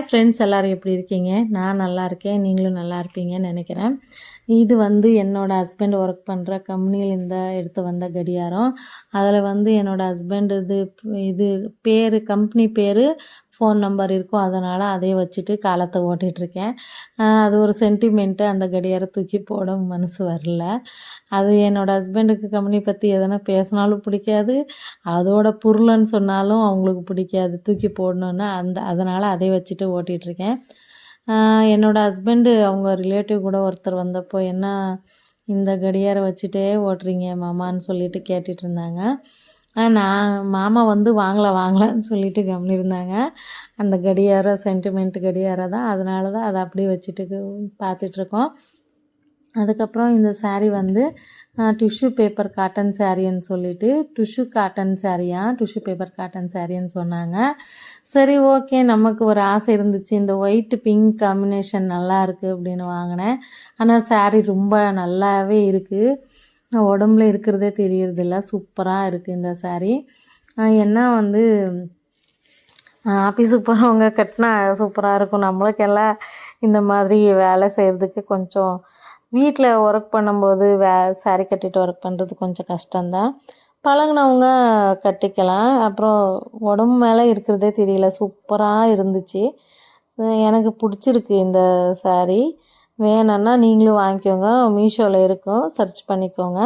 Friends எல்லோரும் எப்படி இருக்கீங்க? நான் நல்லா இருக்கேன். நீங்களும் நல்லா இருப்பீங்கன்னு நினைக்கிறேன். இது வந்து என்னோட ஹஸ்பண்ட் ஒர்க் பண்ணுற கம்பெனியிலேருந்து எடுத்து வந்த கடியாரம். அதில் வந்து என்னோட ஹஸ்பண்ட் இது கம்பெனி பேர், ஃபோன் நம்பர் இருக்கும். அதனால் அதே வச்சுட்டு காலத்தை ஓட்டிகிட்ருக்கேன். அது ஒரு சென்டிமெண்ட்டு. அந்த கடியாரம் தூக்கி போட மனசு வரல. அது என்னோட ஹஸ்பண்டுக்கு கம்பெனி பற்றி எதனா பேசினாலும் பிடிக்காது. அதோட பொருளுன்னு சொன்னாலும் அவங்களுக்கு பிடிக்காது. தூக்கி போடணுன்னா அதனால் அதை வச்சுட்டு ஓட்டிகிட்ருக்கேன். என்னோட ஹஸ்பண்டு அவங்க ரிலேட்டிவ் கூட ஒருத்தர் வந்தப்போ, "என்ன இந்த கடியாரம் வச்சுட்டே ஓட்டுறீங்க மாமான்னு" சொல்லிட்டு கேட்டுட்ருந்தாங்க. நான் மாமா வந்து வாங்கலான்னு சொல்லிட்டு கம்முனு இருந்தாங்க. அந்த கடியாரம் சென்டிமெண்ட் கடியாரம் தான். அதனால தான் அதை அப்படியே வச்சுட்டு பார்த்துட்ருக்கோம். அதுக்கப்புறம் இந்த சாரீ வந்து டிஷ்யூ பேப்பர் காட்டன் சாரின்னு சொல்லிட்டு, டிஷ்யூ பேப்பர் காட்டன் சாரின்னு சொன்னாங்க. சரி, ஓகே, நமக்கு ஒரு ஆசை இருந்துச்சு. இந்த ஒயிட் பிங்க் காம்பினேஷன் நல்லாயிருக்கு அப்படின்னு வாங்கினேன். ஆனால் சாரீ ரொம்ப நல்லாவே இருக்குது. உடம்புல இருக்கிறதே தெரியறதில்ல. சூப்பராக இருக்குது இந்த சாரீ. என்ன வந்து ஆஃபீஸுக்கு போகிறவங்க கட்டினா சூப்பராக இருக்கும். நம்மளுக்கெல்லாம் இந்த மாதிரி வேலை செய்கிறதுக்கு கொஞ்சம் வீட்டில் ஒர்க் பண்ணும்போது சாரீ கட்டிட்டு ஒர்க் பண்ணுறது கொஞ்சம் கஷ்டம்தான். பழகுனவங்க கட்டிக்கலாம். அப்புறம் உடம்பு மேலே இருக்கிறதே தெரியல. சூப்பராக இருந்துச்சு. எனக்கு பிடிச்சிருக்கு இந்த சாரீ. வேணும்னா நீங்களும் வாங்கிக்கோங்க. மீஷோவில் இருக்கும், சர்ச் பண்ணிக்கோங்க.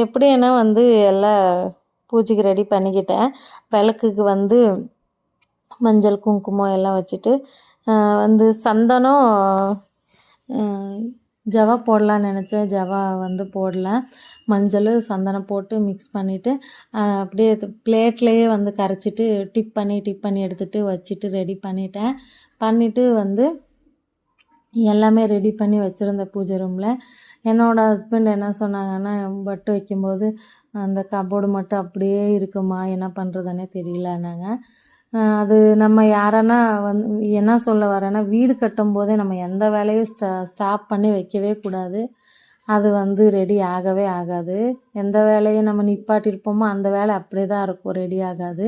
எப்படின்னா வந்து எல்லாம் பூஜைக்கு ரெடி பண்ணிக்கிட்டேன். விளக்குக்கு வந்து மஞ்சள் குங்குமம் எல்லாம் வச்சுட்டு வந்து சந்தனம் ஜவா போடலான்னு நினச்சேன். ஜவா வந்து போடல. மஞ்சள் சந்தனம் போட்டு மிக்ஸ் பண்ணிவிட்டு அப்படியே பிளேட்லேயே வந்து கரைச்சிட்டு டிப் பண்ணி எடுத்துகிட்டு வச்சுட்டு ரெடி பண்ணிட்டேன். பண்ணிவிட்டு வந்து எல்லாமே ரெடி பண்ணி வச்சுருந்த பூஜை ரூமில். என்னோடய ஹஸ்பண்ட் என்ன சொன்னாங்கன்னா, பட்டு வைக்கும்போது அந்த கபோர்டு மட்டும் அப்படியே இருக்குமா, என்ன பண்ணுறதுன்னே தெரியலன்னாங்க. அது நம்ம யாரன்னா என்ன சொல்ல வரேன்னா, வீடு கட்டும்போதே நம்ம எந்த வேலையும் ஸ்டாப் பண்ணி வைக்கவே கூடாது. அது வந்து ரெடி ஆகவே ஆகாது. எந்த வேலையை நம்ம நிப்பாட்டியிருப்போமோ அந்த வேலை அப்படியே தான் இருக்கும், ரெடி ஆகாது.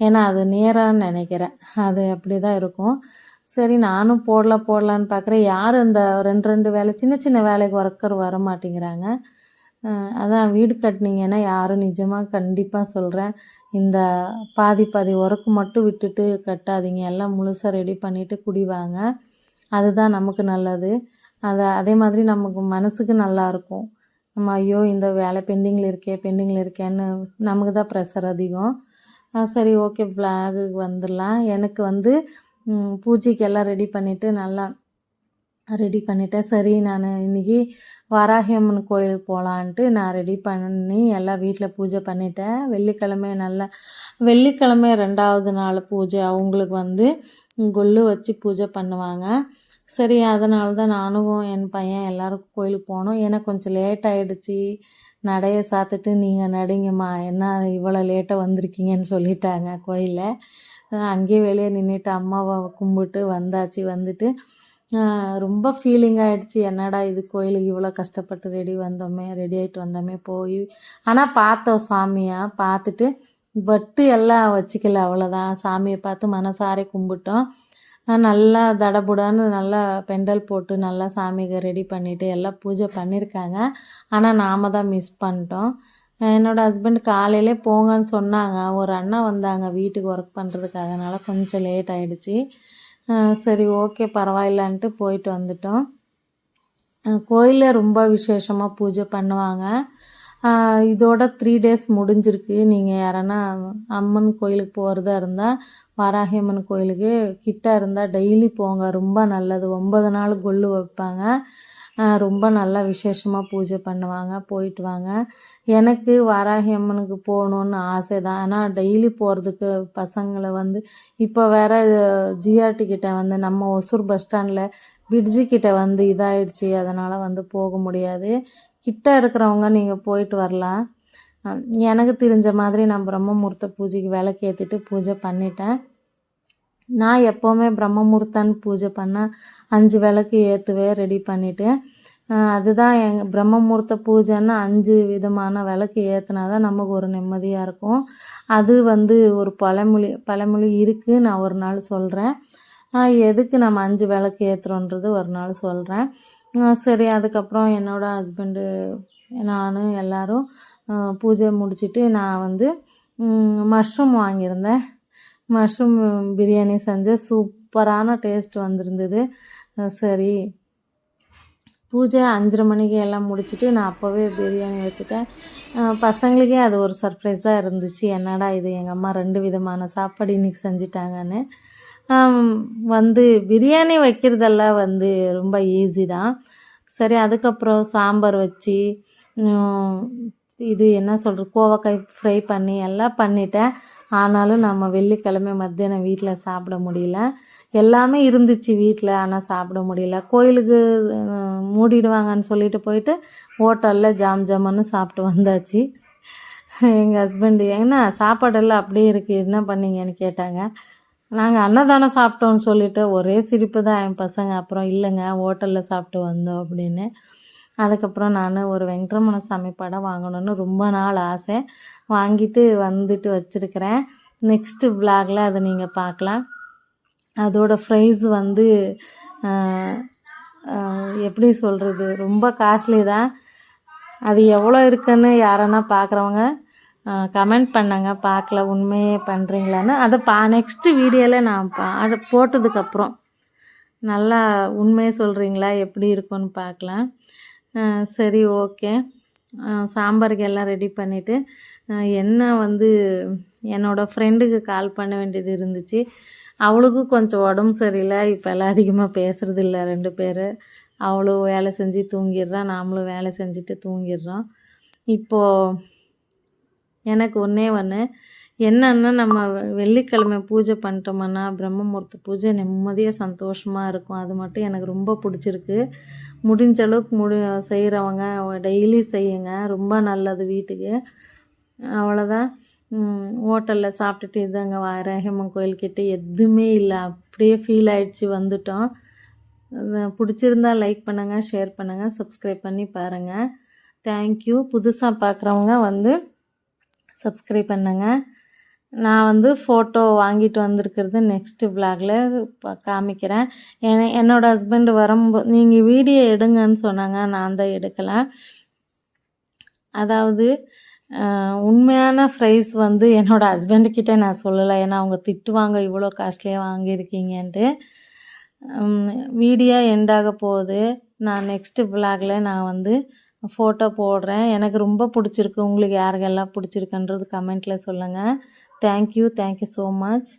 ஏன்னா அது நேரான்னு நினைக்கிறேன். அது அப்படி தான் இருக்கும். சரி, நானும் போடலான்னு பார்க்குறேன். யாரும் இந்த 2 வேலை சின்ன சின்ன வேலைக்கு ஒர்க்கர் வர மாட்டேங்கிறாங்க. அதான் வீடு கட்டினீங்கன்னா யாரும் நிஜமாக கண்டிப்பாக சொல்கிறேன், இந்த பாதி ஒர்க்கு மட்டும் விட்டுட்டு கட்டாதீங்க. எல்லாம் முழுசாக ரெடி பண்ணிவிட்டு குடிவாங்க. அதுதான் நமக்கு நல்லது. அதே மாதிரி நமக்கு மனசுக்கு நல்லாயிருக்கும். நம்ம ஐயோ இந்த வேலை பெண்டிங்கில் இருக்கேன்னு நமக்கு தான் ப்ரெஷர் அதிகம். சரி, ஓகே, பிளாகுக்கு வந்துடலாம். எனக்கு வந்து பூஜைக்கு எல்லாம் ரெடி பண்ணிட்டேன். சரி, நான் இன்றைக்கி வராகி அம்மன் கோயிலுக்கு போகலான்ட்டு நான் ரெடி பண்ணி எல்லாம் வீட்டில் பூஜை பண்ணிட்டேன். வெள்ளிக்கிழமை 2வது நாள் பூஜை. அவங்களுக்கு வந்து கொள்ளு வச்சு பூஜை பண்ணுவாங்க. சரி, அதனால தான் நானும் என் பையன் எல்லோரும் கோயிலுக்கு போனோம். ஏன்னா கொஞ்சம் லேட் ஆகிடுச்சி. நடைய சாத்துட்டு நீங்கள் நடிங்கம்மா, என்ன இவ்வளோ லேட்டாக வந்திருக்கீங்கன்னு சொல்லிட்டாங்க கோயிலில். அங்கேயே வெளியே நின்றுட்டு அம்மாவை கும்பிட்டு வந்தாச்சு. வந்துட்டு ரொம்ப ஃபீலிங் ஆகிடுச்சி. என்னடா இது, கோயிலுக்கு இவ்வளோ கஷ்டப்பட்டு ரெடி ஆகிட்டு வந்தோமே போய். ஆனால் பார்த்தோம் சாமியை. பார்த்துட்டு பட்டு எல்லாம் வச்சுக்கல, அவ்வளோதான். சாமியை பார்த்து மனசாரை கும்பிட்டோம். நல்லா தடபுடான்னு நல்லா பெண்டல் போட்டு நல்லா சாமிக்கு ரெடி பண்ணிவிட்டு எல்லாம் பூஜை பண்ணியிருக்காங்க. ஆனால் நாம் தான் மிஸ் பண்ணிட்டோம். என்னோடய ஹஸ்பண்ட் காலையிலே போங்கன்னு சொன்னாங்க. ஒரு அண்ணா வந்தாங்க வீட்டுக்கு ஒர்க் பண்ணுறதுக்கு. அதனால் கொஞ்சம் லேட் ஆகிடுச்சி. சரி, ஓகே, பரவாயில்லன்ட்டு போயிட்டு வந்துட்டோம். கோயிலில் ரொம்ப விசேஷமாக பூஜை பண்ணுவாங்க. இதோட 3 டேஸ் முடிஞ்சிருக்கு. நீங்கள் யாரன்னா அம்மன் கோயிலுக்கு போகிறதா இருந்தால், வராகி அம்மன் கோயிலுக்கு கிட்ட இருந்தால் டெய்லி போங்க, ரொம்ப நல்லது. 9 நாள் கொள்ளு வைப்பாங்க. ரொம்ப நல்லா விசேஷமாக பூஜை பண்ணுவாங்க. போயிட்டு வாங்க. எனக்கு வராகி அம்மனுக்கு போகணுன்னு ஆசை தான். ஆனால் டெய்லி போகிறதுக்கு பசங்களை வந்து இப்போ வேறு ஜிஆர்டி கிட்டே வந்து நம்ம ஒசூர் பஸ் ஸ்டாண்டில் பிரிட்ஜு கிட்டே வந்து இதாகிடுச்சி. அதனால் வந்து போக முடியாது. கிட்ட இருக்கிறவங்க நீங்கள் போயிட்டு வரலாம். எனக்கு தெரிஞ்ச மாதிரி நான் பிரம்ம முகூர்த்த பூஜைக்கு விளக்கு ஏற்றிட்டு பூஜை பண்ணிட்டேன். நான் எப்போவுமே பிரம்ம முகூர்த்தன்னு பூஜை பண்ணால் 5 விளக்கு ஏற்றுவேன், ரெடி பண்ணிவிட்டு. அதுதான் பிரம்ம முகூர்த்த பூஜைன்னா 5 விதமான விளக்கு ஏற்றினா தான் நமக்கு ஒரு நிம்மதியாக இருக்கும். அது வந்து ஒரு பழமொழி இருக்குது, நான் ஒரு நாள் சொல்கிறேன். எதுக்கு நம்ம 5 விளக்கு ஏற்றுறோன்றது ஒரு நாள் சொல்கிறேன். சரி அதுக்கப்புறம் என்னோடய ஹஸ்பண்டு நான் எல்லோரும் பூஜை முடிச்சுட்டு நான் வந்து மஷ்ரூம் வாங்கியிருந்தேன். மஷ்ரூம் பிரியாணி செஞ்சேன். சூப்பரான டேஸ்ட் வந்திருந்தது. சரி பூஜை 5:30 மணிக்கு எல்லாம் முடிச்சுட்டு நான் அப்போவே பிரியாணி வச்சுட்டேன். பசங்களுக்கே அது ஒரு சர்ப்ரைஸாக இருந்துச்சு. என்னடா இது எங்கள் அம்மா 2 விதமான சாப்பாடு இன்றைக்கி செஞ்சுட்டாங்கன்னு. வந்து பிரியாணி வைக்கிறதெல்லாம் வந்து ரொம்ப ஈஸி தான். சரி அதுக்கப்புறம் சாம்பார் வச்சு இது என்ன சொல்கிறது கோவக்காய் ஃப்ரை பண்ணி எல்லாம் பண்ணிட்டேன். ஆனாலும் நம்ம வெள்ளிக்கிழமை மத்தியானம் வீட்டில் சாப்பிட முடியல. எல்லாமே இருந்துச்சு வீட்டில், ஆனால் சாப்பிட முடியல. கோயிலுக்கு மூடிடுவாங்கன்னு சொல்லிட்டு போயிட்டு ஹோட்டலில் ஜாமுன்னு சாப்பிட்டு வந்தாச்சு. எங்கள் ஹஸ்பண்டு என்ன சாப்பாடெல்லாம் அப்படியே இருக்குது என்ன பண்ணீங்கன்னு கேட்டாங்க. நாங்கள் அன்னதானம் சாப்பிட்டோன்னு சொல்லிட்டு ஒரே சிரிப்பு தான் என் பசங்க. அப்புறம் இல்லைங்க ஹோட்டலில் சாப்பிட்டு வந்தோம் அப்படின்னு. அதுக்கப்புறம் நான் ஒரு வெங்கட்ரமண சாமி படம் வாங்கணுன்னு ரொம்ப நாள் ஆசை. வாங்கிட்டு வந்துட்டு வச்சுருக்கிறேன். நெக்ஸ்ட்டு விலாகில் அதை நீங்கள் பார்க்கலாம். அதோட ப்ரைஸ் வந்து எப்படி சொல்கிறது ரொம்ப காஸ்ட்லி தான். அது எவ்வளோ இருக்குன்னு யாரன்னா பார்க்குறவங்க கமெண்ட் பண்ணாங்க. பார்க்கல உண்மையே பண்ணுறீங்களான்னு. அதை நெக்ஸ்ட்டு வீடியோவில் நான் போட்டதுக்கப்புறம் நல்லா உண்மையை சொல்கிறீங்களா எப்படி இருக்குன்னு பார்க்கலாம். சரி ஓகே. சாம்பாருக்கு எல்லாம் ரெடி பண்ணிவிட்டு என்ன வந்து என்னோடய ஃப்ரெண்டுக்கு கால் பண்ண வேண்டியது இருந்துச்சு. அவளுக்கும் கொஞ்சம் உடம்பு சரியில்லை. இப்போல்லாம் அதிகமாக பேசுகிறதில்ல 2 பேர். அவளும் வேலை செஞ்சு தூங்கிடுறா, நாமளும் வேலை செஞ்சுட்டு தூங்கிடுறோம். இப்போது எனக்கு ஒன்றே ஒன்று என்னன்னா நம்ம வெள்ளிக்கிழமை பூஜை பண்ணிட்டோம்னா பிரம்மமுகூர்த்த பூஜை நிம்மதியாக சந்தோஷமாக இருக்கும். அது மட்டும் எனக்கு ரொம்ப பிடிச்சிருக்கு. முடிஞ்ச அளவுக்கு செய்கிறவங்க டெய்லி செய்யுங்க, ரொம்ப நல்லது வீட்டுக்கு. அவ்வளோதான். ஹோட்டலில் சாப்பிட்டுட்டு இதாங்க ரேகம்மன் கோயில்கிட்ட எதுவுமே இல்லை, அப்படியே ஃபீல் ஆகிடுச்சி வந்துட்டோம். பிடிச்சிருந்தா லைக் பண்ணுங்கள், ஷேர் பண்ணுங்கள், சப்ஸ்கிரைப் பண்ணி பாருங்கள். தேங்க்யூ. புதுசாக பார்க்குறவங்க வந்து சப்ஸ்கிரைப் பண்ணுங்கள். நான் வந்து ஃபோட்டோ வாங்கிட்டு வந்திருக்கிறது நெக்ஸ்ட்டு விலாகில் காமிக்கிறேன். என்னோடய ஹஸ்பண்டு வரும்போது நீங்கள் வீடியோ எடுங்கன்னு சொன்னாங்க, நான் தான் எடுக்கலை. அதாவது உண்மையான ப்ரைஸ் வந்து என்னோடய ஹஸ்பண்டுக்கிட்ட நான் சொல்லலை. ஏன்னா அவங்க திட்டுவாங்க இவ்வளோ காஸ்ட்லியாக வாங்கியிருக்கீங்கன்ட்டு. வீடியோ எண்டாக போகுது. நான் நெக்ஸ்ட்டு விலாகில் நான் வந்து ஃபோட்டோ போடுறேன். எனக்கு ரொம்ப பிடிச்சிருக்கு. உங்களுக்கு யாருக்கெல்லாம் பிடிச்சிருக்குன்றது கமெண்ட்டில் சொல்லுங்கள். Thank you so much.